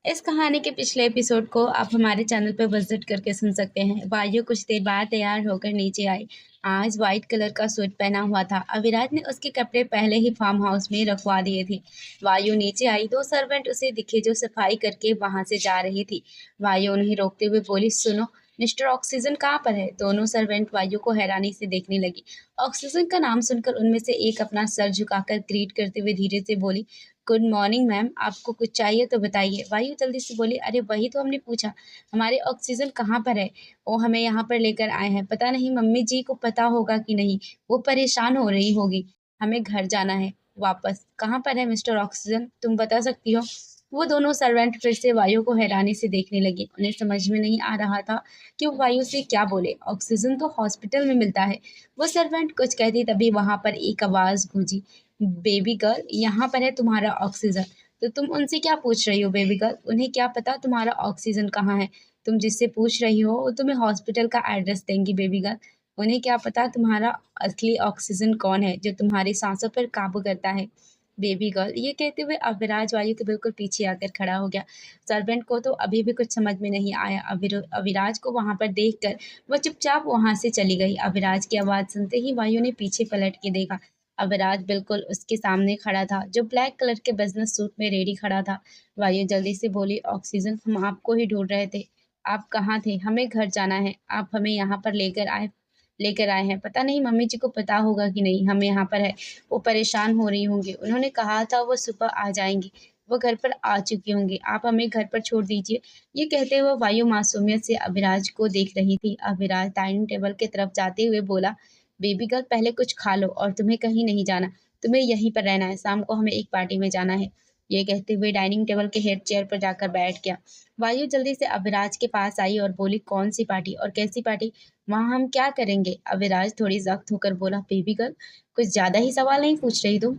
इस कहानी के पिछले एपिसोड को आप हमारे चैनल पर विजिट करके सुन सकते हैं। वायु कुछ देर बाद तैयार होकर नीचे आई। आज वाइट कलर का सूट पहना हुआ था। अविराज ने उसके कपड़े पहले ही फार्म हाउस में रखवा दिए थे। वायु नीचे आई। दो सर्वेंट उसे दिखे जो सफाई करके वहां से जा रही थी। वायु उन्हें रोकते हुए बोली, सुनो, मिस्टर ऑक्सीजन कहाँ पर है? दोनों सर्वेंट वायु को हैरानी से देखने लगी। ऑक्सीजन का नाम सुनकर उनमें से एक अपना सर झुकाकर ग्रीट करते हुए धीरे से बोली, गुड मॉर्निंग मैम, आपको कुछ चाहिए तो बताइए। वायु जल्दी से बोली, अरे वही तो हमने पूछा, हमारे ऑक्सीजन कहाँ पर है? वो हमें यहाँ पर लेकर आए हैं। पता नहीं मम्मी जी को पता होगा कि नहीं, वो परेशान हो रही होगी। हमें घर जाना है वापस। कहाँ पर है मिस्टर ऑक्सीजन, तुम बता सकती हो? वो दोनों सर्वेंट फिर से वायु को हैरानी से देखने लगी। उन्हें समझ में नहीं आ रहा था कि वो वायु से क्या बोले। ऑक्सीजन तो हॉस्पिटल में मिलता है। वो सर्वेंट कुछ कहती तभी वहां पर एक आवाज गूंजी, बेबी गर्ल, यहाँ पर है तुम्हारा ऑक्सीजन। तो तुम उनसे क्या पूछ रही हो बेबी गर्ल? उन्हें क्या पता तुम्हारा ऑक्सीजन कहाँ है? तुम जिससे पूछ रही हो वो तुम्हें हॉस्पिटल का एड्रेस देंगी बेबी गर्ल। उन्हें क्या पता तुम्हारा असली ऑक्सीजन कौन है जो तुम्हारी सांसों पर काबू करता है बेबी गर्ल। ये कहते हुए अविराज वायु के बिल्कुल पीछे आकर खड़ा हो गया। सर्वेंट को तो अभी भी कुछ समझ में नहीं आया। अविराज को वहां पर देखकर वह चुपचाप वहां से चली गई। अविराज की आवाज सुनते ही वायु ने पीछे पलट के देखा। अविराज बिल्कुल उसके सामने खड़ा था, जो ब्लैक कलर के बिजनेस सूट में रेडी खड़ा था। वायु जल्दी से बोली, ऑक्सीजन, हम आपको ही ढूंढ रहे थे। आप कहाँ थे? हमें घर जाना है। आप हमें यहाँ पर लेकर आए हैं। पता नहीं मम्मी जी को पता होगा कि नहीं, हम यहाँ पर है। वो परेशान हो रही होंगी। उन्होंने कहा था वो सुबह आ जाएंगी। वो घर पर आ चुकी होंगी। आप हमें घर पर छोड़ दीजिए। ये कहते हुए वायु मासूमियत से अविराज को देख रही थी। अविराज डाइनिंग टेबल की तरफ जाते हुए बोला, बेबी गर्ल, पहले कुछ खा लो और तुम्हें कहीं नहीं जाना। तुम्हें यहीं पर रहना है। शाम को हमें एक पार्टी में जाना है। ये कहते हुए डाइनिंग टेबल के हेड चेयर पर जाकर बैठ गया। वायु जल्दी से अविराज के पास आई और बोली, कौन सी पार्टी और कैसी पार्टी? वहाँ हम क्या करेंगे? अविराज थोड़ी सख्त होकर बोला, बेबी गर्ल, कुछ ज्यादा ही सवाल नहीं पूछ रही तुम?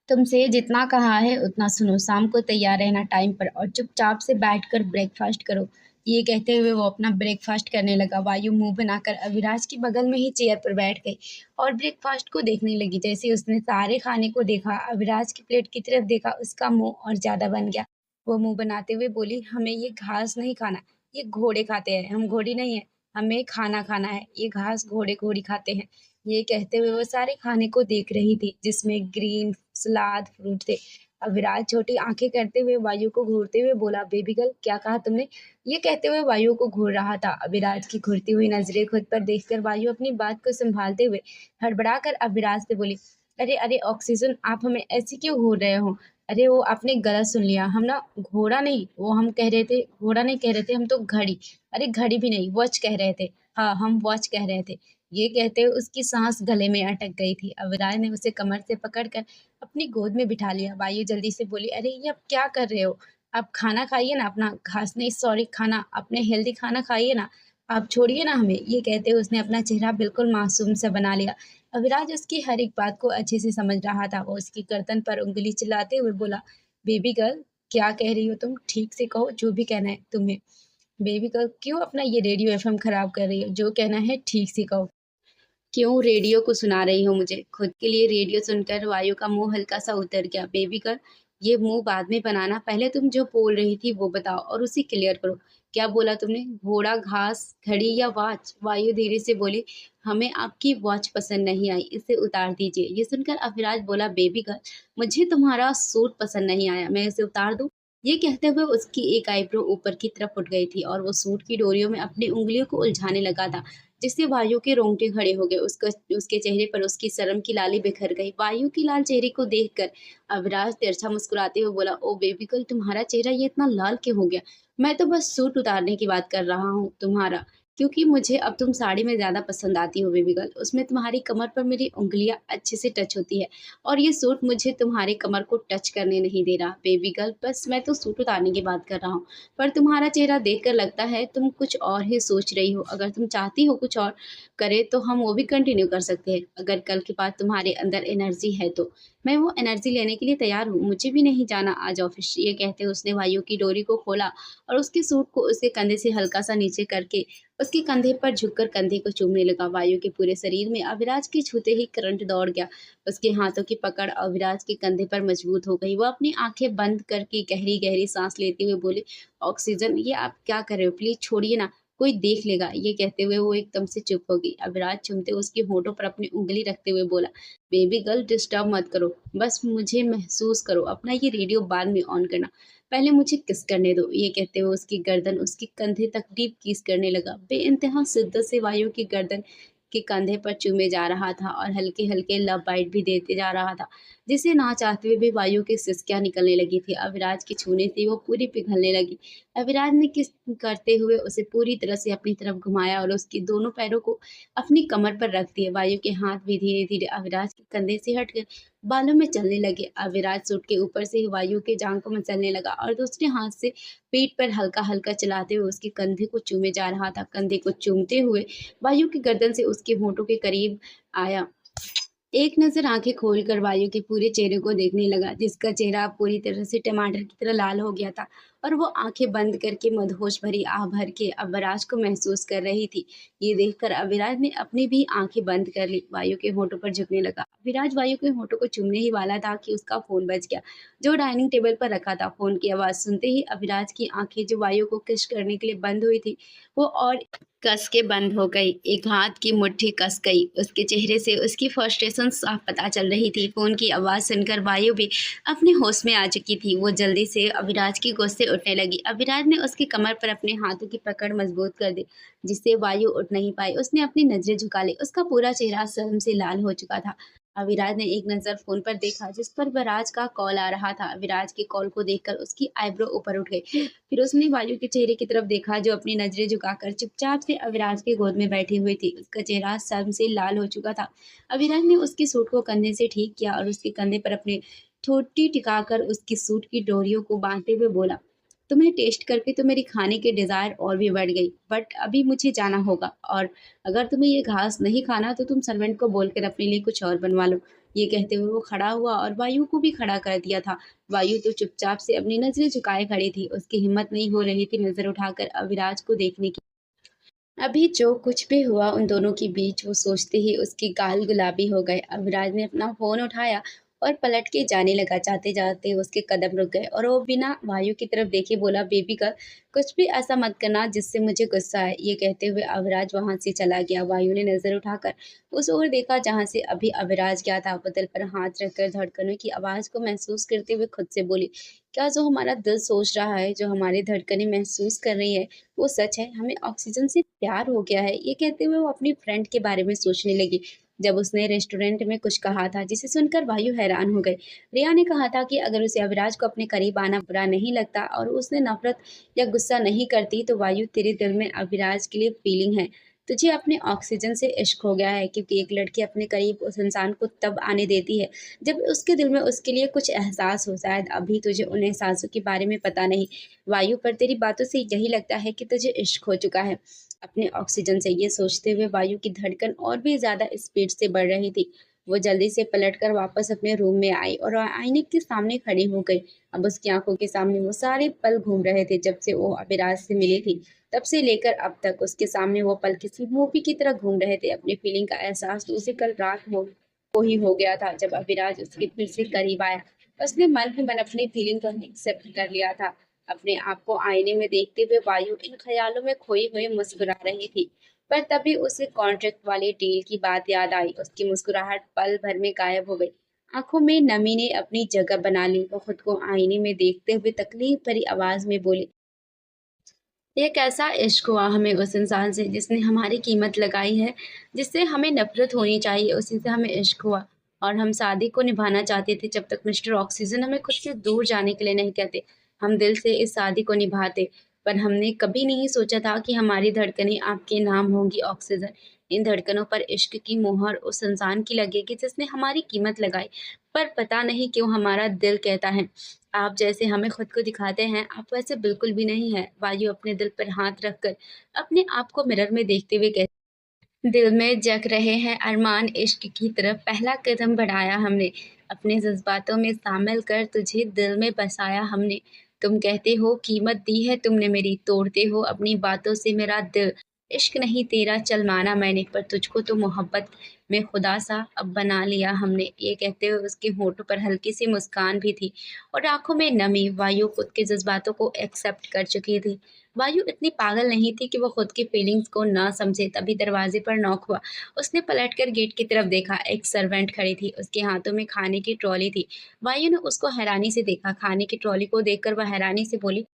तुमसे जितना कहा है उतना सुनो। शाम को तैयार रहना टाइम पर और चुपचाप से बैठकर ब्रेकफास्ट करो। ये कहते हुए वो अपना ब्रेकफास्ट करने लगा। वायु मुंह बनाकर अविराज के बगल में ही चेयर पर बैठ गई और ब्रेकफास्ट को देखने लगी। जैसे उसने सारे खाने को देखा, अविराज की प्लेट की तरफ देखा, उसका मुंह और ज्यादा बन गया। वो मुंह बनाते हुए बोली, हमें ये घास नहीं खाना। ये घोड़े खाते हैं, हम घोड़ी नहीं है। हमें खाना खाना है। ये घास घोड़े घोड़ी खाते हैं। ये कहते हुए वो सारे खाने को देख रही थी, जिसमें ग्रीन सलाद, फ्रूट थे। अविराज छोटी आंखें करते हुए वायु को घूरते हुए बोला, बेबी गर्ल, क्या कहा तुमने? ये कहते हुए वायु को घूर रहा था। अविराज की घूरती हुई नजरें खुद पर देखकर वायु अपनी बात को संभालते हुए हड़बड़ाकर अविराज से बोली, अरे अरे ऑक्सीजन, आप हमें ऐसे क्यों घूर रहे हो? अरे वो आपने गलत सुन लिया। हम ना घोड़ा नहीं, वो हम कह रहे थे, घोड़ा नहीं कह रहे थे हम तो, घड़ी। अरे घड़ी भी नहीं, वॉच कह रहे थे। हाँ, हम वॉच कह रहे थे। ये कहते हुए उसकी सांस गले में अटक गई थी। अविराज ने उसे कमर से पकड़कर अपनी गोद में बिठा लिया। वायु जल्दी से बोली, अरे ये आप क्या कर रहे हो? आप खाना खाइए ना अपना। घास नहीं, सॉरी, खाना, अपने हेल्दी खाना खाइए ना। आप छोड़िए ना हमें। ये कहते हुए उसने अपना चेहरा बिल्कुल मासूम सा बना लिया। अविराज उसकी हर एक बात को अच्छे से समझ रहा था। वो उसकी गर्दन पर उंगली चिल्लाते हुए बोला, बेबी गर्ल, क्या कह रही हो तुम? ठीक से कहो, जो भी कहना है तुम्हें। बेबी गर्ल, क्यों अपना ये रेडियो एफएम खराब कर रही हो? जो कहना है ठीक से कहो। क्यों रेडियो को सुना रही हो मुझे? खुद के लिए रेडियो सुनकर वायु का मुंह हल्का सा उतर गया। बेबी गर्ल, ये मुंह बाद में बनाना, पहले तुम जो बोल रही थी वो बताओ और उसे क्लियर करो। क्या बोला तुमने? घोड़ा, घास, घड़ी या वॉच? वायु धीरे से बोली, हमें आपकी वॉच पसंद नहीं आई, इसे उतार दीजिए। ये सुनकर अविराज बोला, बेबी गर्ल, मुझे तुम्हारा सूट पसंद नहीं आया, मैं इसे उतार दूं? ये कहते हुए उसकी एक आईब्रो ऊपर की तरफ उठ गई थी और वो सूट की डोरियों में अपनी उंगलियों को उलझाने लगा था, जिससे वायु के रोंगटे खड़े हो गए। उसके चेहरे पर उसकी शर्म की लाली बिखर गई। वायु की लाल चेहरे को देखकर अविराज तिरछा मुस्कुराते हुए बोला, ओ बेबी गर्ल, तुम्हारा चेहरा ये इतना लाल क्यों हो गया? मैं तो बस सूट उतारने की बात कर रहा हूँ तुम्हारा, क्योंकि मुझे अब तुम साड़ी में ज्यादा पसंद आती हो बेबी गर्ल। उसमें तुम्हारी कमर पर मेरी उंगलियां अच्छे से टच होती है और ये सूट मुझे तुम्हारी कमर को टच करने नहीं दे रहा बेबी गर्ल। बस मैं तो सूट उतारने की बात कर रहा हूँ, पर तुम्हारा चेहरा देखकर लगता है तुम कुछ और ही सोच रही हो। अगर तुम चाहती हो कुछ और करे तो हम वो भी कंटिन्यू कर सकते हैं, अगर कल के बाद तुम्हारे अंदर एनर्जी है तो। मैं वो एनर्जी लेने के लिए तैयार हूँ, मुझे भी नहीं जाना आज ऑफिस। ये कहते उसने वायु की डोरी को खोला और उसके सूट को उसके कंधे से हल्का सा नीचे करके उसके कंधे पर झुककर कंधे को चूमने लगा। वायु के पूरे शरीर में अविराज के छूते ही करंट दौड़ गया। उसके हाथों की पकड़ अविराज के कंधे पर मजबूत हो गई। वो अपनी आंखें बंद करके गहरी गहरी सांस लेते हुए बोले, ऑक्सीजन, ये आप क्या कर रहे हो, प्लीज छोड़िए ना, कोई देख लेगा। ये कहते हुए वो एकदम से चुप हो गई। अविराज चूमते उसके होठों पर अपनी उंगली रखते हुए बोला, बेबी गर्ल डिस्टर्ब मत करो, बस मुझे महसूस करो, अपना ये रेडियो बाद में ऑन करना, पहले मुझे किस करने दो। ये कहते हुए उसकी गर्दन उसके कंधे तक डीप किस करने लगा। बेइंतहा शिद्दत से वायु की गर्दन के कंधे पर चूमे जा रहा था और हल्के हल्के लव बाइट भी देते जा रहा था, जिसे ना चाहते हुए भी वायु की सिसकियां निकलने लगी थी। अविराज के छूने से वो पूरी पिघलने लगी। अविराज ने किस करते हुए उसे पूरी तरह से अपनी तरफ घुमाया और उसके दोनों पैरों को अपनी कमर पर रख दिए। वायु के हाथ भी धीरे धीरे अविराज के कंधे से हटकर बालों में चलने लगे। अविराज सूट के ऊपर से वायु के जांग को मचलने लगा और दूसरे हाथ से पीठ पर हल्का हल्का चलाते हुए उसके कंधे को चूमे जा रहा था। कंधे को चूमते हुए वायु की गर्दन से उसके होठों के करीब आया। एक नज़र आंखें खोलकर वायु के पूरे चेहरे को देखने लगा, जिसका चेहरा अब पूरी तरह से टमाटर की तरह लाल हो गया था और वो आंखें बंद करके मदहोश भरी आह भर के अविराज को महसूस कर रही थी। ये देखकर अविराज ने अपनी भी आंखें बंद कर ली। वायु के होठों पर झुकने लगा। अविराज वायु के होठों को चूमने ही वाला था कि उसका फोन बज गया, जो डाइनिंग टेबल पर रखा था। फोन की आवाज सुनते ही अविराज की आंखें, जो वायु को किस करने के लिए बंद हुई थी, वो और कस के बंद हो गई। एक हाथ की मुट्ठी कस गई। उसके चेहरे से उसकी फ्रस्ट्रेशन साफ पता चल रही थी। फोन की आवाज़ सुनकर वायु भी अपने होश में आ चुकी थी। वो जल्दी से अविराज की गोद से उठने लगी। अविराज ने उसकी कमर पर अपने हाथों की पकड़ मजबूत कर दी, जिससे वायु उठ नहीं पाई। उसने अपनी नजरें झुका ली। उसका पूरा चेहरा शर्म से लाल हो चुका था। अविराज ने एक नज़र फोन पर देखा, जिस पर विराज का कॉल आ रहा था। विराज के कॉल को देखकर उसकी आईब्रो ऊपर उठ गई। फिर उसने वायु के चेहरे की तरफ देखा, जो अपनी नजरें झुकाकर चुपचाप से अविराज के गोद में बैठी हुई थी। उसका चेहरा शर्म से लाल हो चुका था। अविराज ने उसके सूट को कंधे से ठीक किया और उसके कंधे पर अपनी ठोटी टिकाकर उसकी सूट की डोरियों को बांधते हुए बोला, तुम्हें टेस्ट करके तो मेरी खाने की डिजायर और भी बढ़ गई, बट अभी मुझे जाना होगा, और अगर तुम्हें ये घास नहीं खाना तो तुम सर्वेंट को बोलकर अपने लिए कुछ और बनवा लो। ये कहते हुए वो खड़ा हुआ और वायु को भी खड़ा कर दिया था। वायु तो चुपचाप से अपनी नजरें झुकाए खड़ी थी। उसकी हिम्मत नहीं हो रही थी नजर उठाकर अविराज को देखने की। अभी जो कुछ भी हुआ उन दोनों के बीच, वो सोचते ही उसके गाल गुलाबी हो गए। अविराज ने अपना फोन उठाया और पलट के जाने लगा। जाते जाते उसके कदम रुक गए और वो बिना वायु की तरफ देखे बोला, बेबी गर्ल, कुछ भी ऐसा मत करना जिससे मुझे गुस्सा आए। ये कहते हुए अविराज वहां से चला गया। वायु ने नजर उठाकर उस ओर देखा जहां से अभी अविराज गया था। बदल पर हाथ रखकर धड़कनों की आवाज को महसूस करते हुए खुद से बोली, क्या जो हमारा दिल सोच रहा है, जो हमारी धड़कनें महसूस कर रही है, वो सच है? हमें ऑक्सीजन से प्यार हो गया है। ये कहते हुए वो अपनी फ्रेंड के बारे में सोचने लगी, जब उसने रेस्टोरेंट में कुछ कहा था, जिसे सुनकर वायु हैरान हो गई। रिया ने कहा था कि अगर उसे अविराज को अपने करीब आना बुरा नहीं लगता और उसने नफरत या गुस्सा नहीं करती, तो वायु, तेरे दिल में अविराज के लिए फीलिंग है। तुझे अपने ऑक्सीजन से इश्क हो गया है, क्योंकि एक लड़की अपने करीब उस इंसान को तब आने देती है जब उसके दिल में उसके लिए कुछ एहसास हो। शायद अभी तुझे उन एहसासों के बारे में पता नहीं वायु, पर तेरी बातों से यही लगता है कि तुझे इश्क हो चुका है अपने ऑक्सीजन से। ये सोचते हुए वायु की धड़कन और भी ज्यादा स्पीड से बढ़ रही थी। वो जल्दी से पलटकर वापस अपने रूम में आई और आईने के सामने खड़ी हो गई। अब उसकी आंखों के सामने वो सारे पल घूम रहे थे, जब से वो अविराज से मिली थी, तब से लेकर अब तक उसके सामने वो पल किसी मूवी की तरह घूम रहे थे। अपनी फीलिंग का एहसास तो उसे कल रात को ही हो गया था, जब अविराज उसके फिर से करीब आया। उसने मन ही मन अपनी फीलिंग को एक्सेप्ट कर लिया था। अपने आप को आईने में देखते हुए वायु इन ख्यालों में खोई हुई मुस्कुरा रही थी, पर तभी उसे कॉन्ट्रैक्ट वाली डील की बात याद आई। उसकी मुस्कुराहट पल भर में गायब हो गई। आंखों में नमी ने अपनी जगह बना ली। वो खुद को आईने में देखते हुए तकलीफ भरी आवाज में बोली, ये कैसा इश्क हुआ हमें उस इंसान से जिसने हमारी कीमत लगाई है, जिससे हमें नफरत होनी चाहिए, उसी से हमें इश्क हुआ। और हम शादी को निभाना चाहते थे जब तक मिस्टर ऑक्सीजन हमें खुद से दूर जाने के लिए नहीं कहते। हम दिल से इस शादी को निभाते, पर हमने कभी नहीं सोचा था कि हमारी धड़कनें आपके नाम होंगी ऑक्सीजन। इन धड़कनों पर इश्क की मोहर उस इंसान की लगेगी जिसने हमारी कीमत लगाई। पर पता नहीं क्यों हमारा दिल कहता है, आप जैसे हमें खुद को दिखाते हैं, आप वैसे बिल्कुल भी नहीं है। वायु अपने दिल पर हाथ रखकर अपने आप को मिरर में देखते हुए कहती, दिल में जग रहे हैं अरमान, इश्क की तरफ पहला कदम बढ़ाया हमने। अपने जज्बातों में शामिल कर तुझे दिल में बसाया हमने। तुम कहते हो कीमत दी है तुमने मेरी, तोड़ते हो अपनी बातों से मेरा दिल। इश्क नहीं तेरा चल माना मैंने, पर तुझको तो मोहब्बत में खुदा सा अब बना लिया हमने। ये कहते हुए उसके होठों पर हल्की सी मुस्कान भी थी और आंखों में नमी। वायु खुद के जज्बातों को एक्सेप्ट कर चुकी थी। वायु इतनी पागल नहीं थी कि वो खुद की फीलिंग्स को ना समझे। तभी दरवाजे पर नॉक हुआ। उसने पलटकर गेट की तरफ देखा। एक सर्वेंट खड़ी थी, उसके हाथों में खाने की ट्रॉली थी। वायु ने उसको हैरानी से देखा। खाने की ट्रॉली को देखकर वह हैरानी से बोली,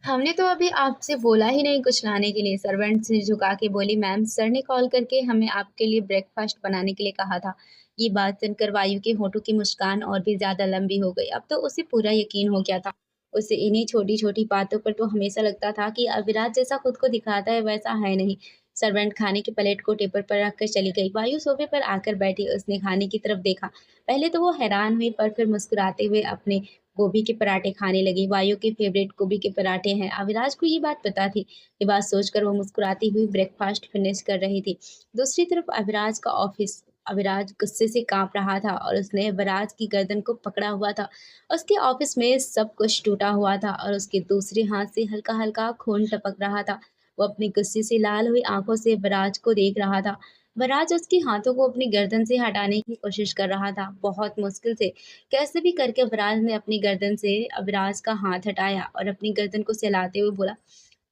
हमने तो अभी आपसे बोला ही नहीं कुछ लाने के लिए। सर्वेंट सिर झुका के बोली, मैम सर ने कॉल करके हमें आपके लिए ब्रेकफास्ट बनाने के लिए कहा था। ये बात सुनकर वायु के होठों की मुस्कान और भी ज्यादा लंबी हो गई। अब तो उसे पूरा यकीन हो गया था। उसे इन्हीं छोटी छोटी बातों पर तो हमेशा लगता था कि अविराज जैसा खुद को दिखाता है वैसा है नहीं। सर्वेंट खाने की प्लेट को टेबल पर रखकर चली गई। वायु सोफे पर आकर बैठी। उसने खाने की तरफ देखा। पहले तो वो हैरान हुई, पर फिर मुस्कुराते हुए अपने गोभी के पराठे खाने लगी। वायु के फेवरेट गोभी के पराठे हैं। अविराज को ये बात पता थी। ये बात सोचकर वो मुस्कुराती हुई ब्रेकफास्ट फिनिश कर रही थी। दूसरी तरफ अविराज का ऑफिस। अविराज गुस्से से कांप रहा था और उसने अविराज की गर्दन को पकड़ा हुआ था। उसके ऑफिस में सब कुछ टूटा हुआ था और उसके दूसरे हाथ से हल्का हल्का खून टपक रहा था। वो अपनी गुस्से से लाल हुई आंखों से अविराज को देख रहा था। अविराज उसके हाथों को अपनी गर्दन से हटाने की कोशिश कर रहा था, बहुत मुश्किल से। कैसे भी करके अविराज ने अपनी गर्दन से अविराज का हाथ हटाया और अपनी गर्दन को सहलाते हुए बोला,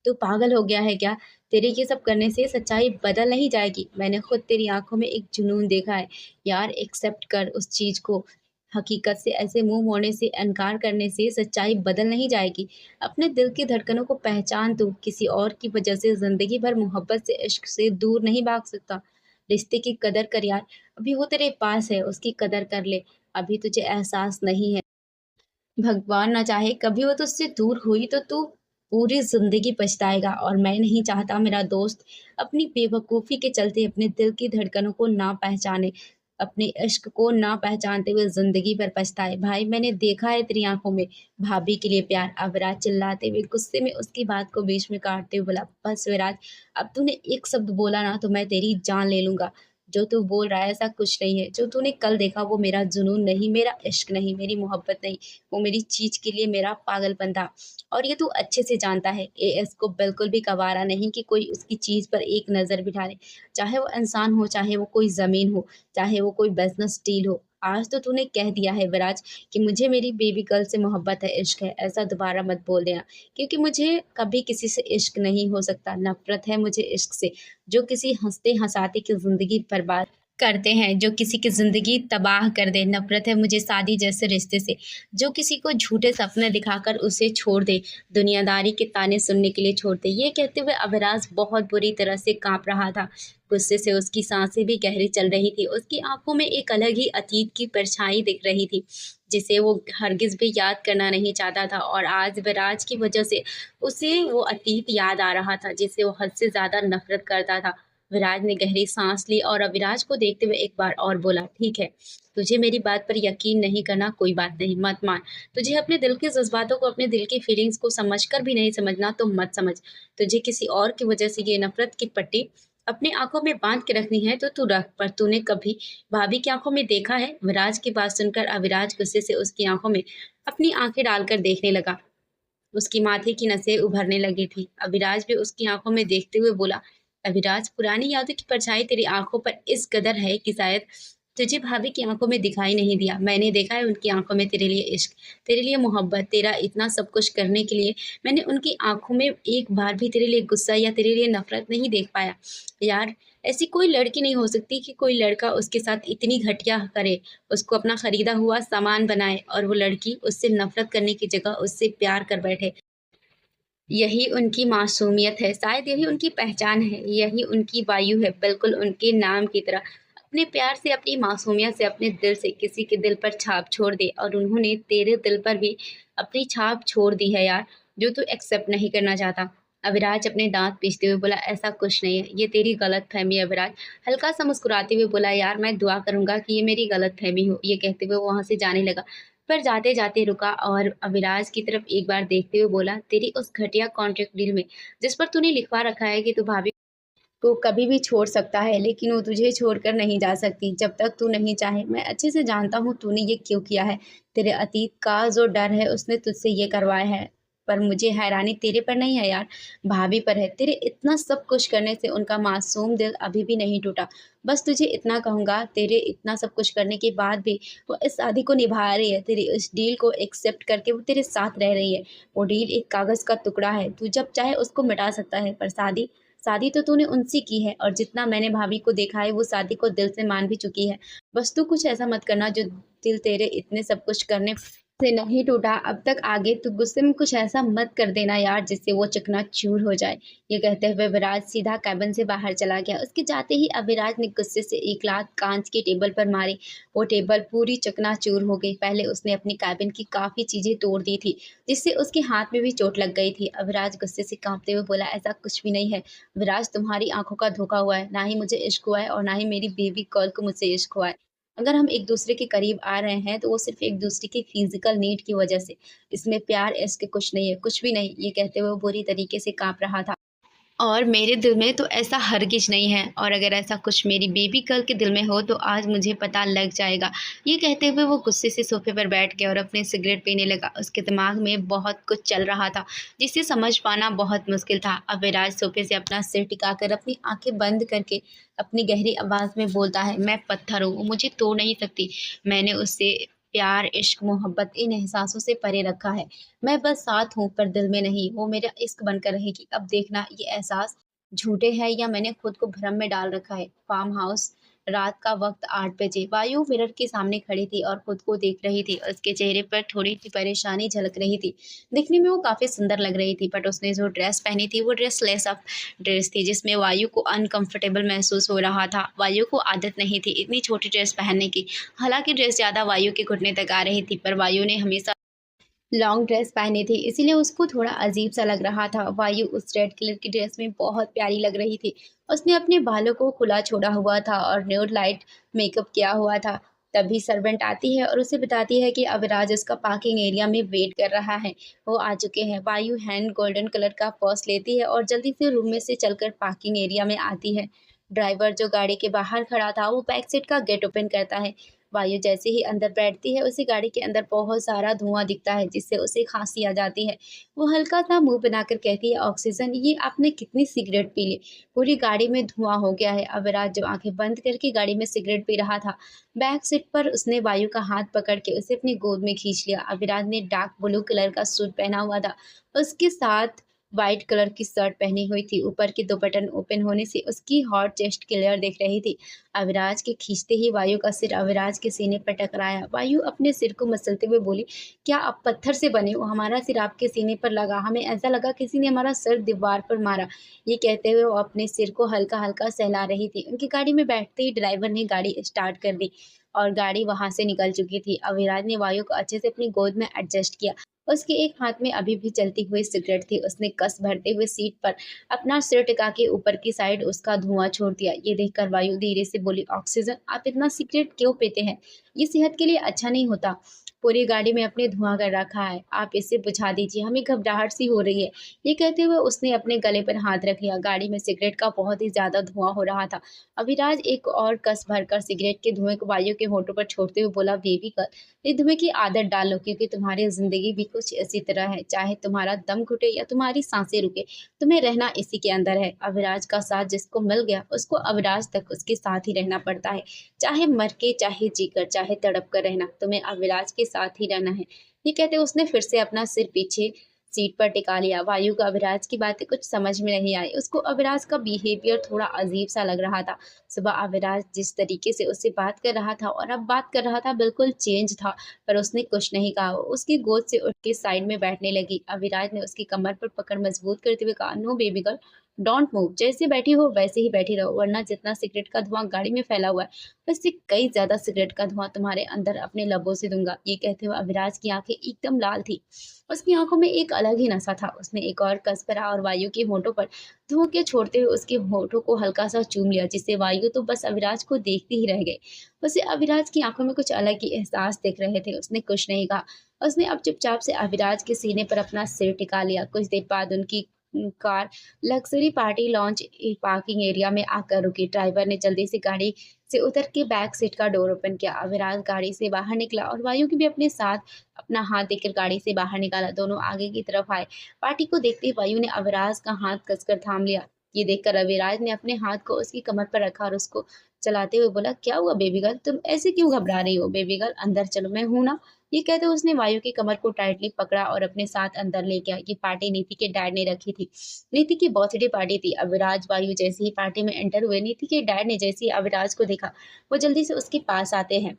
तू पागल हो गया है क्या? तेरे ये सब करने से सच्चाई बदल नहीं जाएगी। मैंने खुद तेरी आंखों में एक जुनून देखा है। यार एक्सेप्ट कर उस चीज को। हकीकत से ऐसे मुंह मोड़ने से, इनकार करने से सच्चाई बदल नहीं जाएगी। अपने दिल की धड़कनों को पहचान। तू किसी और की वजह से जिंदगी भर मोहब्बत से, इश्क से दूर नहीं भाग सकता। रिश्ते की कदर कर यार। अभी वो तेरे पास है, उसकी कदर कर ले। अभी तुझे एहसास नहीं है। भगवान ना चाहे कभी वो तुझसे दूर हुई तो तू पूरी जिंदगी पछताएगा। और मैं नहीं चाहता मेरा दोस्त अपनी बेवकूफ़ी के चलते अपने दिल की धड़कनों को ना पहचाने, अपने इश्क को ना पहचानते हुए जिंदगी भर पछताए। भाई मैंने देखा है तेरी आंखों में भाभी के लिए प्यार। अब विराज चिल्लाते हुए गुस्से में उसकी बात को बीच में काटते हुए बोला, बस विराज, अब तूने एक शब्द बोला ना तो मैं तेरी जान ले लूंगा। जो तू बोल रहा है ऐसा कुछ नहीं है। जो तूने कल देखा वो मेरा जुनून नहीं, मेरा इश्क नहीं, मेरी मोहब्बत नहीं। वो मेरी चीज के लिए मेरा पागलपन था। और ये तू अच्छे से जानता है। एएस को बिल्कुल भी गवारा नहीं कि कोई उसकी चीज पर एक नजर बिठा ले। चाहे वो इंसान हो, चाहे वो कोई जमीन हो, चाहे वो कोई बिजनेस डील हो। आज तो तूने कह दिया है विराज कि मुझे मेरी बेबी गर्ल से मोहब्बत है, इश्क है। ऐसा दोबारा मत बोल देना, क्योंकि मुझे कभी किसी से इश्क नहीं हो सकता। नफरत है मुझे इश्क से, जो किसी हंसते हंसाते की जिंदगी बर्बाद करते हैं, जो किसी की ज़िंदगी तबाह कर दे। नफ़रत है मुझे शादी जैसे रिश्ते से, जो किसी को झूठे सपने दिखाकर उसे छोड़ दे, दुनियादारी के ताने सुनने के लिए छोड़ दे। ये कहते हुए अविराज बहुत बुरी तरह से काँप रहा था। गुस्से से उसकी सांसें भी गहरी चल रही थी। उसकी आंखों में एक अलग ही अतीत की परछाई दिख रही थी, जिसे वो हरगिज़ भी याद करना नहीं चाहता था। और आज विराज की वजह से उसे वो अतीत याद आ रहा था, जिसे वो हद से ज़्यादा नफ़रत करता था। विराज ने गहरी सांस ली और अविराज को देखते हुए एक बार और बोला, ठीक है, तुझे मेरी बात पर यकीन नहीं करना, कोई बात नहीं, मत मान। तुझे अपने दिल के जज्बातों को, अपने दिल की फीलिंग्स को समझकर भी नहीं समझना तो मत समझ। तुझे किसी और की वजह से ये नफरत की पट्टी अपनी आंखों में बांध के रखनी है तो तू रख, पर तूने कभी भाभी की आंखों में देखा है? विराज की बात सुनकर अविराज गुस्से से उसकी आंखों में अपनी आंखें डालकर देखने लगा। उसकी माथे की नसें उभरने लगी थी। अविराज भी उसकी आंखों में देखते हुए बोला, अविराज, पुरानी यादों की परछाई तेरी आंखों पर इस कदर है कि शायद तुझे भाभी की आंखों में दिखाई नहीं दिया। मैंने देखा है उनकी आंखों में तेरे लिए इश्क, तेरे लिए मोहब्बत। तेरा इतना सब कुछ करने के लिए मैंने उनकी आंखों में एक बार भी तेरे लिए गुस्सा या तेरे लिए नफरत नहीं देख पाया। यार, ऐसी कोई लड़की नहीं हो सकती कि कोई लड़का उसके साथ इतनी घटिया करे, उसको अपना खरीदा हुआ सामान बनाए और वो लड़की उससे नफरत करने की जगह उससे प्यार कर बैठे। यही उनकी मासूमियत है, शायद यही उनकी पहचान है, यही उनकी वायु है, बिल्कुल उनके नाम की तरह। अपने प्यार से, अपनी मासूमियत से, अपने दिल से किसी के दिल पर छाप छोड़ दे, और उन्होंने तेरे दिल पर भी अपनी छाप छोड़ दी है यार, जो तू एक्सेप्ट नहीं करना चाहता। अविराज अपने दांत पीसते हुए बोला, ऐसा कुछ नहीं है, ये तेरी गलत फहमी है। अविराज हल्का सा मुस्कुराते हुए बोला, यार मैं दुआ करूंगा कि ये मेरी गलत फहमी हो। ये कहते हुए वो वहां से जाने लगा, पर जाते जाते रुका और अविराज की तरफ एक बार देखते हुए बोला, तेरी उस घटिया कॉन्ट्रैक्ट डील में जिस पर तूने लिखवा रखा है कि तू भाभी को कभी भी छोड़ सकता है, लेकिन वो तुझे छोड़कर नहीं जा सकती जब तक तू नहीं चाहे। मैं अच्छे से जानता हूँ तूने ये क्यों किया है। तेरे अतीत का जो डर है उसने तुझसे ये करवाया है। पर मुझे हैरानी तेरे पर नहीं है यार, भाभी पर है। तेरे इतना सब कुछ करने से उनका मासूम दिल अभी भी नहीं टूटा। बस तुझे इतना कहूँगा, तेरे इतना सब कुछ करने के बाद भी वो इस शादी को निभा रही है, तेरी इस डील को एक्सेप्ट करके वो तेरे साथ रह रही है। वो डील एक कागज़ का टुकड़ा है, तू जब चाहे उसको मिटा सकता है, पर शादी शादी तो तूने उनसे की है, और जितना मैंने भाभी को देखा है वो शादी को दिल से मान भी चुकी है। बस तू कुछ ऐसा मत करना जो दिल तेरे इतने सब कुछ करने से नहीं टूटा अब तक। आगे तू गुस्से में कुछ ऐसा मत कर देना यार जिससे वो चकनाचूर हो जाए। ये कहते हुए विराज सीधा कैबिन से बाहर चला गया। उसके जाते ही अविराज ने गुस्से से एक लात कांच की टेबल पर मारी। वो टेबल पूरी चकनाचूर हो गई। पहले उसने अपनी कैबिन की काफी चीजें तोड़ दी थी, जिससे उसके हाथ में भी चोट लग गई थी। अविराज गुस्से से कांपते हुए बोला, ऐसा कुछ भी नहीं है विराज, तुम्हारी आंखों का धोखा हुआ है। ना ही मुझे इश्क हुआ है और ना ही मेरी बेबी गर्ल को मुझसे इश्क हुआ है। अगर हम एक दूसरे के करीब आ रहे हैं तो वो सिर्फ एक दूसरे की फिजिकल नीड की वजह से। इसमें प्यार इश्क कुछ नहीं है, कुछ भी नहीं। ये कहते हुए वो बुरी तरीके से कांप रहा था। और मेरे दिल में तो ऐसा हरगिज़ नहीं है, और अगर ऐसा कुछ मेरी बेबी गर्ल के दिल में हो तो आज मुझे पता लग जाएगा। ये कहते हुए वो गुस्से से सोफे पर बैठ गया और अपनी सिगरेट पीने लगा। उसके दिमाग में बहुत कुछ चल रहा था जिसे समझ पाना बहुत मुश्किल था। अब विराज सोफे से अपना सिर टिकाकर अपनी आंखें बंद करके अपनी गहरी आवाज़ में बोलता है, मैं पत्थर हूँ, वो मुझे तोड़ नहीं सकती। मैंने उससे प्यार, इश्क, मोहब्बत इन एहसासों से परे रखा है। मैं बस साथ हूँ पर दिल में नहीं। वो मेरा इश्क बनकर रहेगी। अब देखना ये एहसास झूठे हैं या मैंने खुद को भ्रम में डाल रखा है। फार्म हाउस, रात का वक्त 8 बजे। वायु मिरर के सामने खड़ी थी और खुद को देख रही थी। उसके चेहरे पर थोड़ी सी परेशानी झलक रही थी। दिखने में वो काफी सुंदर लग रही थी, बट उसने जो ड्रेस पहनी थी वो ड्रेस लेस ऑफ ड्रेस थी, जिसमें वायु को अनकंफर्टेबल महसूस हो रहा था। वायु को आदत नहीं थी इतनी छोटी ड्रेस पहनने की। हालांकि ड्रेस ज्यादा वायु के घुटने तक आ रही थी, पर वायु ने हमेशा लॉन्ग ड्रेस पहनी थी, इसीलिए उसको थोड़ा अजीब सा लग रहा था। वायु उस रेड कलर की ड्रेस में बहुत प्यारी लग रही थी। उसने अपने बालों को खुला छोड़ा हुआ था और न्यूड लाइट मेकअप किया हुआ था। तभी सर्वेंट आती है और उसे बताती है कि अविराज उसका पार्किंग एरिया में वेट कर रहा है। वो आ चुके हैं। वायु हैंड गोल्डन कलर का पर्स लेती है और जल्दी से रूम में से चलकर पार्किंग एरिया में आती है। ड्राइवर जो गाड़ी के बाहर खड़ा था वो बैक सीट का गेट ओपन करता है। वायु जैसे ही अंदर बैठती है उसे गाड़ी के अंदर बहुत सारा धुआं दिखता है, जिससे उसे खांसी आ जाती है। वो हल्का सा मुंह बनाकर कहती है, ऑक्सीजन, ये आपने कितनी सिगरेट पी ली, पूरी गाड़ी में धुआं हो गया है। अविराज जो आंखें बंद करके गाड़ी में सिगरेट पी रहा था, बैक सीट पर उसने वायु का हाथ पकड़ के उसे अपनी गोद में खींच लिया। अविराज ने डार्क ब्लू कलर का सूट पहना हुआ था, उसके साथ वाइट कलर की शर्ट पहनी हुई थी। ऊपर के दो बटन ओपन होने से उसकी हॉट चेस्ट क्लियर दिख रही थी। अविराज के खींचते ही वायु का सिर अविराज के सीने पर टकराया। वायु अपने सिर को मसलते हुए बोली, क्या आप पत्थर से बने हो? हमारा सिर आपके सीने पर लगा, हमें ऐसा लगा किसी ने हमारा सर दीवार पर मारा। ये कहते हुए वो अपने सिर को हल्का हल्का सहला रही थी। उनकी गाड़ी में बैठते ही ड्राइवर ने गाड़ी स्टार्ट कर दी और गाड़ी वहां से निकल चुकी थी। अविराज ने वायु को अच्छे से अपनी गोद में एडजस्ट किया। उसके एक हाथ में अभी भी जलती हुई सिगरेट थी। उसने कस भरते हुए सीट पर अपना सिर टिका के ऊपर की साइड उसका धुआं छोड़ दिया। ये देखकर वायु धीरे से बोली, ऑक्सीजन, आप इतना सिगरेट क्यों पीते हैं? ये सेहत के लिए अच्छा नहीं होता। पूरी गाड़ी में अपने धुआं कर रखा है, आप इसे बुझा दीजिए, हमें घबराहट सी हो रही है। ये कहते हुए उसने अपने गले पर हाथ रख लिया। गाड़ी में सिगरेट का बहुत ही ज्यादा धुआं हो रहा था। अविराज एक और कस भरकर सिगरेट के धुएं को वायु के होठों पर छोड़ते हुए बोला, बेबी कर, इस धुएं की आदत डालो, क्योंकि तुम्हारी जिंदगी भी कुछ इसी तरह है। चाहे तुम्हारा दम घुटे या तुम्हारी सांसें रुके, तुम्हें रहना इसी के अंदर है। अविराज का साथ जिसको मिल गया उसको अविराज तक उसके साथ ही रहना पड़ता है। चाहे मर के, चाहे जीकर, चाहे तड़प कर रहना, तुम्हें अविराज के साथ ही रहना है। ये कहते उसने फिर से अपना सिर पीछे सीट पर टिका लिया। वायु को अविराज की बातें कुछ समझ में नहीं आई। उसको अविराज का बिहेवियर थोड़ा अजीब सा लग रहा था। सुबह अविराज जिस तरीके से उससे बात कर रहा था और अब बात कर रहा था बिल्कुल चेंज था। पर उसने कुछ नहीं कहा। वो उसकी गोद से उठ के साइड में बैठने लगी। अविराज ने उसकी कमर पर पकड़ मजबूत करते हुए कहा, no baby girl, don't move, जैसे बैठी हो वैसे ही बैठी रहो, वरना जितना सिगरेट का धुआं गाड़ी में फैला हुआ है उससे कई ज्यादा सिगरेट का धुआं तुम्हारे अंदर अपने लबों से दूंगा। ये कहते हुए अविराज की आंखें एकदम लाल थी। उसकी आंखों में एक अलग ही नशा था। उसने एक और कस भरा और वायु के होठों पर धुआं के छोड़ते हुए उसके होठों को हल्का सा चूम लिया, जिससे वायु तो बस अविराज को देखती ही रह गई। उसे अविराज की आंखों में कुछ अलग ही एहसास दिख रहे थे। उसने कुछ नहीं कहा। उसने अब चुपचाप से अविराज के सीने पर अपना सिर टिका लिया। कुछ देर बाद उनकी car luxury party launch parking area में आकर रुकी। ड्राइवर ने जल्दी से गाड़ी से उतर के बैक सीट का डोर ओपन किया। अविराज गाड़ी से बाहर निकला और वायु की भी अपने साथ अपना हाथ देकर गाड़ी से बाहर निकाला। दोनों आगे की तरफ आए। पार्टी को देखते ही वायु ने अविराज का हाथ कसकर थाम लिया। ये देखकर अविराज ने अपने हाथ को उसकी कमर पर रखा और उसको चलाते हुए बोला, क्या हुआ बेबी गर्ल, तुम ऐसे क्यों घबरा रही हो? बेबी गर्ल अंदर चलो, मैं हूं ना। ये कहते उसने वायु की कमर को टाइटली पकड़ा और अपने साथ अंदर ले गया। ये पार्टी नीति के डैड ने रखी थी। नीति की बर्थडे पार्टी थी। अविराज वायु जैसे ही पार्टी में एंटर हुए, नीति के डैड ने जैसे ही अविराज को देखा, वो जल्दी से उसके पास आते हैं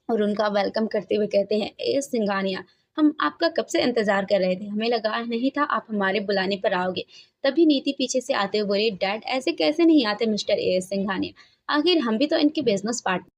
और उनका वेलकम करते हुए कहते हैं, ए सिंघानिया, हम आपका कब से इंतजार कर रहे थे। हमें लगा नहीं था आप हमारे बुलाने पर आओगे। तभी नीति पीछे से आते हुए बोले, डैड ऐसे कैसे नहीं आते मिस्टर ए सिंघानिया, आखिर हम भी तो इनके बिजनेस पार्टनर।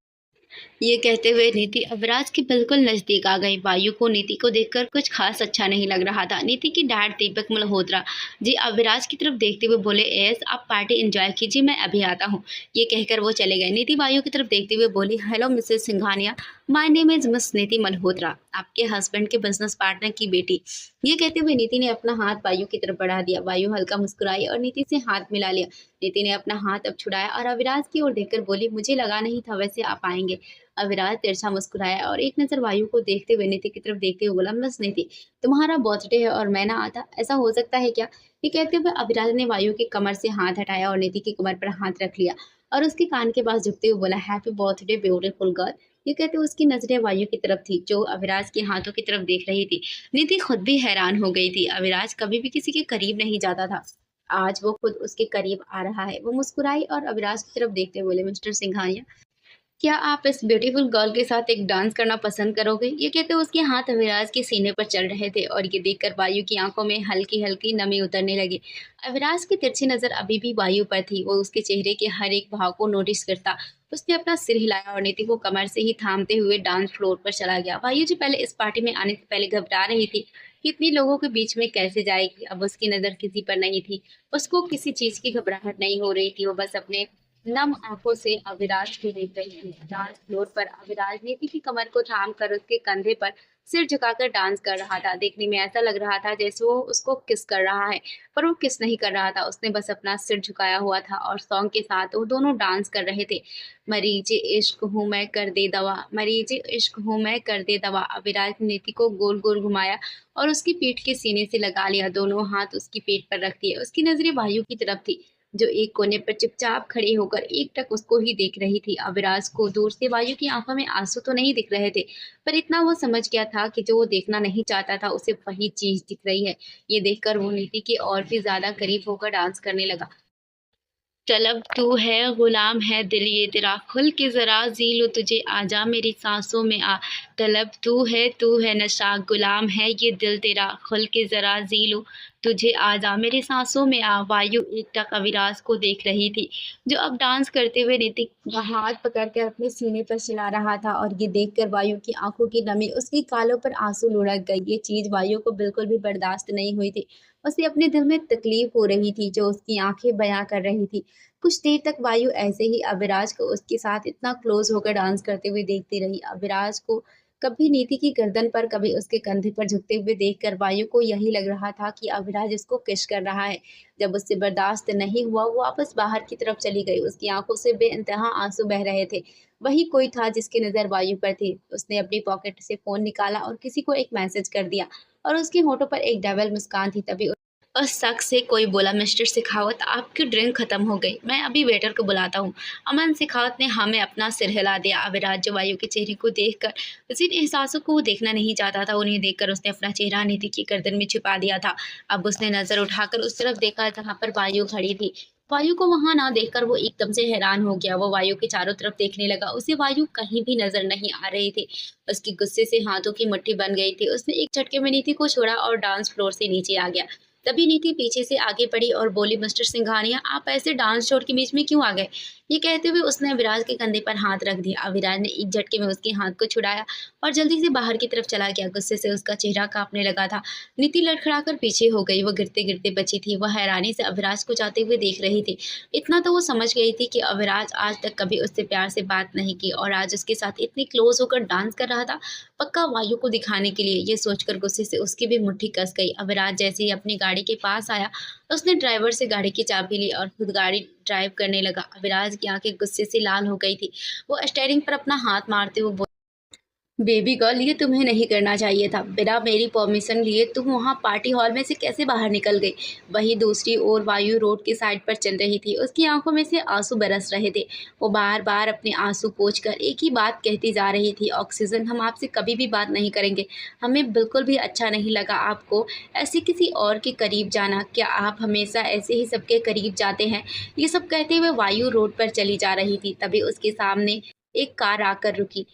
ये कहते हुए नीति अविराज के बिल्कुल नजदीक आ गई। वायु को नीति को देखकर कुछ खास अच्छा नहीं लग रहा था। नीति की डैड दीपक मल्होत्रा जी अविराज की तरफ देखते हुए बोले, एस आप पार्टी एंजॉय कीजिए, मैं अभी आता हूँ। ये कहकर वो चले गए। नीति वायु की तरफ देखते हुए बोली, hello Mrs Singhania, my name is miss नीति मल्होत्रा, आपके हस्बैंड के बिजनेस पार्टनर की बेटी। ये कहते हुए नीति ने अपना हाथ वायु की तरफ बढ़ा दिया। वायु हल्का मुस्कुराई और नीति से हाथ मिला लिया। नीति ने अपना हाथ अब छुड़ाया और अविराज की ओर देखकर बोली, मुझे लगा नहीं था वैसे आप आएंगे। अविराज तिरछा मुस्कुराया और एक नजर वायु को देखते हुए नीति की तरफ देखते हुए बोला, मिस नीति, तुम्हारा बर्थडे है और मैं ना आता, ऐसा हो सकता है क्या? ये कहते हुए अविराज ने वायु की कमर से हाथ हटाया और नीति की कमर पर हाथ रख लिया और उसके कान के पास झुकते हुए बोला, हैप्पी बर्थडे ब्यूटीफुल गर्ल। ये कहते हुए उसकी नजरें वायु की तरफ थी जो अविराज के हाथों की तरफ देख रही थी। नीति खुद भी हैरान हो गई थी। अविराज कभी भी किसी के करीब नहीं जाता था, आज वो खुद उसके करीब आ रहा है। वो मुस्कुराई और अविराज की तरफ देखते हुए बोले, मिस्टर सिंघानिया, क्या आप इस ब्यूटीफुल गर्ल के साथ एक डांस करना पसंद करोगे? ये कहते उसके हाथ अविराज के सीने पर चल रहे थे और ये देखकर वायु की आंखों में हल्की हल्की नमी उतरने लगी। अविराज की तिरछी नजर अभी भी वायु पर थी। वो उसके चेहरे के हर एक भाव को नोटिस करता। उसने अपना सिर हिलाया और नीति को कमर से ही थामते हुए डांस फ्लोर पर चला गया। वायु जी पहले इस पार्टी में आने से पहले घबरा रही थी कि इतनी लोगों के बीच में कैसे जाएगी। अब उसकी नजर किसी पर नहीं थी। उसको किसी चीज की घबराहट नहीं हो रही थी। वो बस अपने नम आंखों से अविराज को देख रही थी। डांस फ्लोर पर अविराज नीति की कमर को थाम कर उसके कंधे पर सिर झुकाकर डांस कर रहा था। देखने में ऐसा लग रहा था जैसे वो उसको किस कर रहा है, पर वो किस नहीं कर रहा था। उसने बस अपना सिर झुकाया हुआ था और सॉन्ग के साथ वो दोनों डांस कर रहे थे। मरीजे इश्क हूँ मैं कर दे दवा, मरीजे इश्क हूँ मैं कर दे दवा। अविराज ने नीति को गोल गोल घुमाया और उसकी पीठ के सीने से लगा लिया। दोनों हाथ उसकी पीठ पर रख दिए। उसकी नजरें वायु की तरफ थी जो एक कोने पर चुपचाप खड़े होकर एकटक उसको ही देख रही थी। अविराज को दूर से वायु की आंखों में आंसू तो नहीं दिख रहे थे, पर इतना वो समझ गया था कि जो वो देखना नहीं चाहता था उसे वही चीज दिख रही है। ये देखकर वो नीति के और भी ज्यादा करीब होकर डांस करने लगा। तलब तू है गुलाम है दिल ये तेरा, खुल के जरा जी लो तुझे आजा मेरी सांसों में आ। तलब तू है नशा, गुलाम है ये दिल तेरा, खुल के जरा जी लो तुझे आजा मेरे सांसों में आ। वायु एकटक अविराज को देख रही थी जो अब डांस करते हुए नीति का हाथ पकड़कर अपने सीने पर चिल्ला रहा था और ये देखकर वायु की आंखों की नमी, उसकी गालों पर आंसू लुढ़क गई। ये चीज वायु को बिल्कुल भी बर्दाश्त नहीं हुई थी। उसे अपने दिल में तकलीफ हो रही थी जो उसकी आंखें बयां कर रही थी। कुछ देर तक वायु ऐसे ही अविराज को उसके साथ इतना क्लोज होकर डांस करते हुए देखती रही। अविराज को कभी नीति की गर्दन पर कभी उसके कंधे पर झुकते हुए देखकर वायु को यही लग रहा था कि अविराज इसको किस कर रहा है। जब उससे बर्दाश्त नहीं हुआ वो वापस बाहर की तरफ चली गई। उसकी आंखों से बेइंतहा आंसू बह रहे थे। वही कोई था जिसकी नजर वायु पर थी। उसने अपनी पॉकेट से फोन निकाला और किसी को एक मैसेज कर दिया और उसके होठों पर एक डबल मुस्कान थी। तभी उस शख्स से कोई बोला, मिस्टर शेखावत आपकी ड्रिंक खत्म हो गई, मैं अभी वेटर को बुलाता हूँ। अमन शेखावत ने हमें अपना सिर हिला दिया। अविराज जो वायु के चेहरे को देखकर जिन एहसासों को वो देखना नहीं चाहता था उन्हें देखकर उसने अपना चेहरा नीति की गर्दन में छिपा दिया था। अब उसने नजर उठाकर उस तरफ देखा जहाँ पर वायु खड़ी थी। वायु को वहां ना देखकर वो एकदम से हैरान हो गया। वो वायु के चारों तरफ देखने लगा। उसे वायु कहीं भी नजर नहीं आ रही थी। उसकी गुस्से से हाथों की मुट्ठी बन गई थी। उसने एक झटके में नीति को छोड़ा और डांस फ्लोर से नीचे आ गया। तभी नीति पीछे से आगे बढ़ी और बोली, मिस्टर सिंघानिया आप ऐसे डांस छोड़ के बीच में क्यों आ गए? ये कहते हुए उसने अविराज के कंधे पर हाथ रख दिया। अविराज ने एक झटके में उसके हाथ को छुड़ाया और जल्दी से बाहर की तरफ चला गया। गुस्से से उसका चेहरा कांपने लगा था। नीति लड़खड़ाकर पीछे हो गई। वो गिरते गिरते बची थी। वह हैरानी से अविराज को जाते हुए देख रही थी। इतना तो वो समझ गई थी कि अविराज आज तक कभी उससे प्यार से बात नहीं की और आज उसके साथ इतनी क्लोज होकर डांस कर रहा था, पक्का वायु को दिखाने के लिए। ये सोचकर गुस्से से उसकी भी मुट्ठी कस गई। अविराज जैसे ही अपनी गाड़ी गाड़ी के पास आया, उसने ड्राइवर से गाड़ी की चाबी ली और खुद गाड़ी ड्राइव करने लगा। अविराज की आंखें गुस्से से लाल हो गई थी। वो स्टीयरिंग पर अपना हाथ मारते हुए बेबी गर्ल, ये तुम्हें नहीं करना चाहिए था। बिना मेरी परमिशन लिए तुम वहाँ पार्टी हॉल में से कैसे बाहर निकल गई? वहीं दूसरी ओर वायु रोड की साइड पर चल रही थी। उसकी आंखों में से आंसू बरस रहे थे। वो बार बार अपने आंसू पोंछकर एक ही बात कहती जा रही थी, ऑक्सीजन, हम आपसे कभी भी बात नहीं करेंगे। हमें बिल्कुल भी अच्छा नहीं लगा आपको ऐसे किसी और के करीब जाना। क्या आप हमेशा ऐसे ही सबके करीब जाते हैं? ये सब कहते हुए वायु रोड पर चली जा रही थी। तभी उसके सामने एक कार आकर रुकी।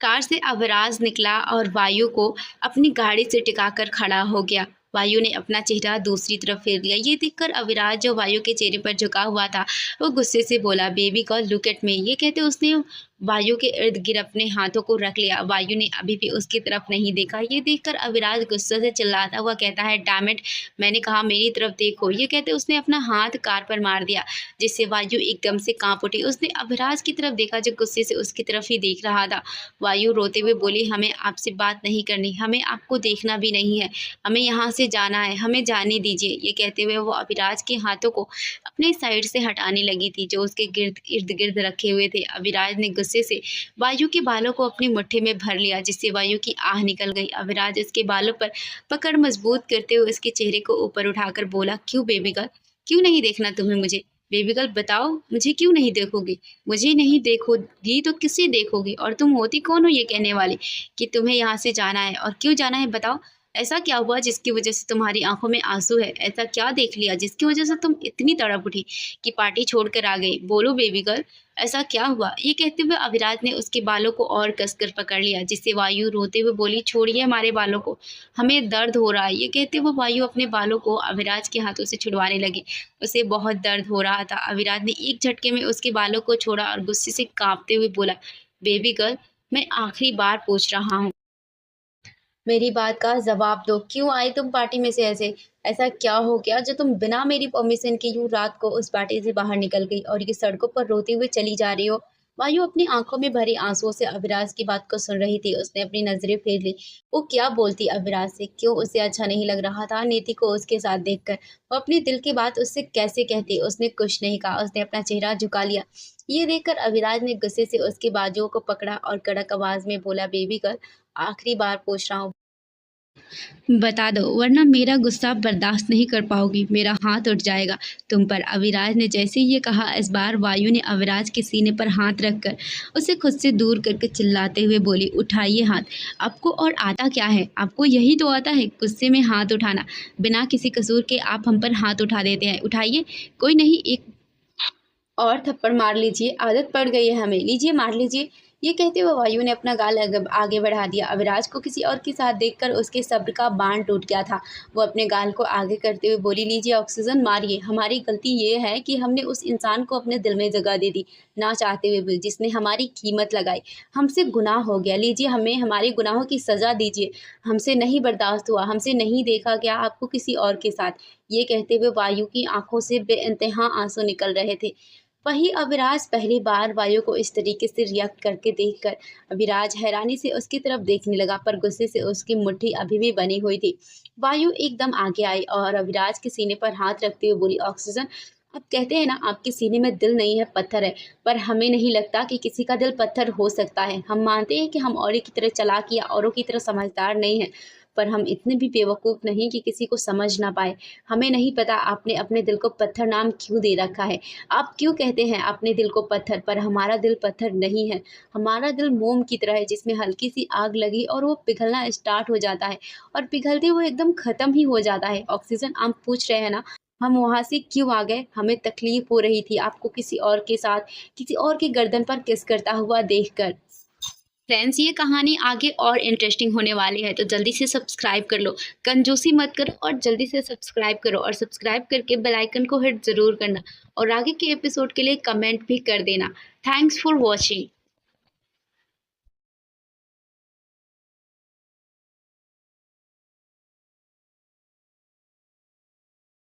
कार से अविराज निकला और वायु को अपनी गाड़ी से टिकाकर खड़ा हो गया। वायु ने अपना चेहरा दूसरी तरफ फेर लिया। ये देखकर अविराज, जो वायु के चेहरे पर झुका हुआ था, वो गुस्से से बोला, baby girl look at me. ये कहते उसने वायु के इर्द गिर्द अपने हाथों को रख लिया। वायु ने अभी भी उसकी तरफ नहीं देखा। ये देखकर अविराज गुस्से से चिल्लाता हुआ कहता है, डैम इट, मैंने कहा मेरी तरफ देखो। ये कहते उसने अपना हाथ कार पर मार दिया, जिससे वायु एकदम से कांप उठी। उसने अविराज की तरफ देखा, जो गुस्से से उसकी तरफ ही देख रहा था। वायु रोते हुए बोली, हमें आपसे बात नहीं करनी, हमें आपको देखना भी नहीं है, हमें यहाँ से जाना है, हमें जाने दीजिए। ये कहते हुए वो अविराज के हाथों को अपने साइड से हटाने लगी थी, जो उसके इर्द गिर्द रखे हुए थे। अविराज ने गुस्से से वायु के बालों को अपनी मुट्ठी में भर लिया, जिससे वायु की आह निकल गई। अविराज उसके बालों पर पकड़ मजबूत करते हुए उसके चेहरे को ऊपर उठाकर बोला, क्यों बेबी गर्ल, क्यों नहीं देखना तुम्हें मुझे? बेबी गर्ल बताओ, मुझे क्यों नहीं देखोगी? मुझे नहीं देखोगी तो किसे देखोगी? और तुम होती कौन हो ये कहने वाली कि तुम्हें यहाँ से जाना है? और क्यों जाना है बताओ? ऐसा क्या हुआ जिसकी वजह से तुम्हारी आंखों में आंसू है? ऐसा क्या देख लिया जिसकी वजह से तुम इतनी तड़प उठी कि पार्टी छोड़कर आ गई? बोलो बेबी गर्ल, ऐसा क्या हुआ? ये कहते हुए अविराज ने उसके बालों को और कसकर पकड़ लिया, जिससे वायु रोते हुए बोली, छोड़िए हमारे बालों को, हमें दर्द हो रहा है। ये कहते हुए वायु अपने बालों को अविराज के हाथों से छुड़वाने लगी। उसे बहुत दर्द हो रहा था। अविराज ने एक झटके में उसके बालों को छोड़ा और गुस्से से कांपते हुए बोला, बेबी गर्ल, मैं आखिरी बार पूछ रहा हूँ, मेरी बात का जवाब दो। क्यों आई तुम पार्टी में से ऐसे? ऐसा क्या हो गया जो तुम बिना मेरी परमिशन के यूं रात को उस पार्टी से बाहर निकल गई और ये सड़कों पर रोते हुए चली जा रही हो? वायु अपनी आंखों में भरे आंसुओं से अविराज की बात को सुन रही थी। उसने अपनी नजरें फेर ली। वो क्या बोलती अविराज से? क्यों उसे अच्छा नहीं लग रहा था नीति को उसके साथ देखकर? वो अपनी दिल की बात उससे कैसे कहती? उसने कुछ नहीं कहा। उसने अपना चेहरा झुका लिया। ये देखकर अविराज ने गुस्से से उसकी बाजुओं को पकड़ा और कड़क आवाज में बोला, बेबी गर्ल, आखिरी बार पूछ रहा हूँ, बता दो, वरना मेरा गुस्सा बर्दाश्त नहीं कर पाओगी, मेरा हाथ उठ जाएगा तुम पर। अविराज ने जैसे ही ये कहा, इस बार वायु ने अविराज के सीने पर हाथ रखकर उसे खुद से दूर करके चिल्लाते हुए बोली, उठाइए हाथ, आपको और आता क्या है? आपको यही तो आता है, गुस्से में हाथ उठाना। बिना किसी कसूर के आप हम पर हाथ उठा देते हैं। उठाइए, कोई नहीं, एक और थप्पड़ मार लीजिए, आदत पड़ गई है हमें, लीजिए मार लीजिए। ये कहते हुए वायु ने अपना गाल आगे बढ़ा दिया। अविराज को किसी और के साथ देखकर उसके सब्र का बांध टूट गया था। वो अपने गाल को आगे करते हुए बोली, लीजिए ऑक्सीजन, मारिए। हमारी गलती ये है कि हमने उस इंसान को अपने दिल में जगह दे दी, ना चाहते हुए भी, जिसने हमारी कीमत लगाई। हमसे गुनाह हो गया, लीजिए हमें हमारे गुनाहों की सज़ा दीजिए। हमसे नहीं बर्दाश्त हुआ, हमसे नहीं देखा गया आपको किसी और के साथ। ये कहते हुए वायु की आंखों से बेइंतहा आंसू निकल रहे थे। वहीं अविराज पहली बार वायु को इस तरीके से रिएक्ट करके देखकर अविराज हैरानी से उसकी तरफ देखने लगा, पर गुस्से से उसकी मुट्ठी अभी भी बनी हुई थी। वायु एकदम आगे आई और अविराज के सीने पर हाथ रखते हुए बोली, ऑक्सीजन, अब कहते हैं ना, आपके सीने में दिल नहीं है, पत्थर है। पर हमें नहीं लगता कि किसी का दिल पत्थर हो सकता है। हम मानते हैं कि हम औरों की तरह चालाक या औरों की तरह समझदार नहीं है, पर हम इतने भी बेवकूफ़ नहीं कि किसी को समझ ना पाए। हमें नहीं पता आपने अपने दिल को पत्थर नाम क्यों दे रखा है। आप क्यों कहते हैं अपने दिल को पत्थर, पर हमारा दिल पत्थर नहीं है। हमारा दिल मोम की तरह है, जिसमें हल्की सी आग लगी और वो पिघलना स्टार्ट हो जाता है, और पिघलते हुए एकदम ख़त्म ही हो जाता है। ऑक्सीजन, आप पूछ रहे हैं ना, हम वहाँ से क्यों आ गए? हमें तकलीफ़ हो रही थी आपको किसी और के साथ, किसी और की गर्दन पर किस करता हुआ देखकर। फ्रेंड्स, ये कहानी आगे और इंटरेस्टिंग होने वाली है, तो जल्दी से सब्सक्राइब कर लो, कंजूसी मत करो और जल्दी से सब्सक्राइब करो, और सब्सक्राइब करके बेल आइकन को हिट ज़रूर करना, और आगे के एपिसोड के लिए कमेंट भी कर देना। Thanks for watching.